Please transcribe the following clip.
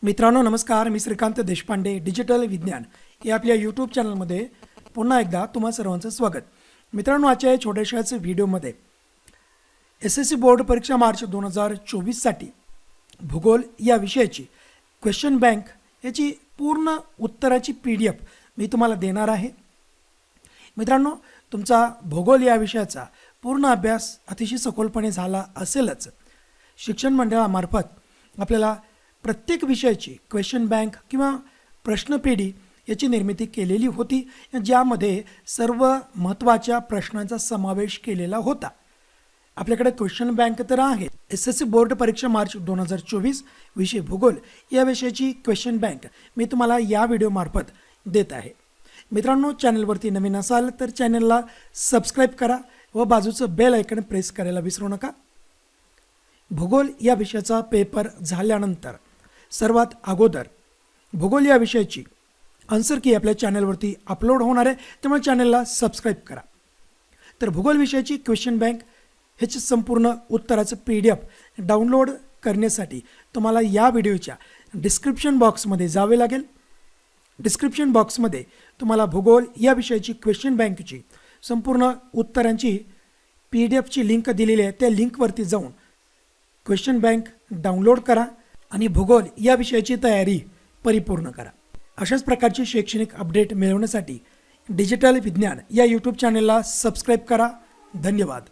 मित्रांनो नमस्कार, मी श्रीकांत देशपांडे डिजिटल विज्ञान या आपल्या यूट्यूब चॅनलमध्ये पुन्हा एकदा तुम्हा सर्वांचं स्वागत. मित्रांनो, आजच्या या छोट्याशाच व्हिडिओमध्ये SSC बोर्ड परीक्षा मार्च 2024साठी भूगोल या विषयाची क्वेश्चन बँक याची पूर्ण उत्तराची PDF मी तुम्हाला देणार आहे. मित्रांनो, तुमचा भूगोल या विषयाचा पूर्ण अभ्यास अतिशय सखोलपणे झाला असेलच. शिक्षण मंडळामार्फत आपल्याला प्रत्येक विषयाची क्वेश्चन बँक किंवा प्रश्नपेढी याची निर्मिती केलेली होती, ज्यामध्ये सर्व महत्त्वाच्या प्रश्नांचा समावेश केलेला होता. आपल्याकडे क्वेश्चन बँक तर आहे. SSC बोर्ड परीक्षा मार्च 2024 विषय भूगोल या विषयाची क्वेश्चन बँक मी तुम्हाला या व्हिडिओमार्फत देत आहे. मित्रांनो, चॅनलवरती नवीन असाल तर चॅनलला सबस्क्राईब करा व बाजूचं बेल आयकॉन प्रेस करायला विसरू नका. भूगोल या विषयाचा पेपर झाल्यानंतर सर्वात अगोदर भूगोल या विषयाची आन्सर की आपल्या चॅनलवरती अपलोड होणार आहे, त्यामुळे चॅनलला सबस्क्राईब करा. तर भूगोल विषयाची क्वेश्चन बँक ह्याची संपूर्ण उत्तराचं PDF डाउनलोड करण्यासाठी तुम्हाला या व्हिडिओच्या डिस्क्रिप्शन बॉक्समध्ये जावे लागेल. डिस्क्रिप्शन बॉक्समध्ये तुम्हाला भूगोल या विषयाची क्वेश्चन बँकची संपूर्ण उत्तरांची PDFची लिंक दिलेली आहे. त्या लिंकवरती जाऊन क्वेश्चन बँक डाउनलोड करा आणि भूगोल या विषयाची तयारी परिपूर्ण करा. अशाच प्रकारची शैक्षणिक अपडेट मिळवण्यासाठी डिजिटल विज्ञान या यूट्यूब चॅनलला सबस्क्राईब करा. धन्यवाद.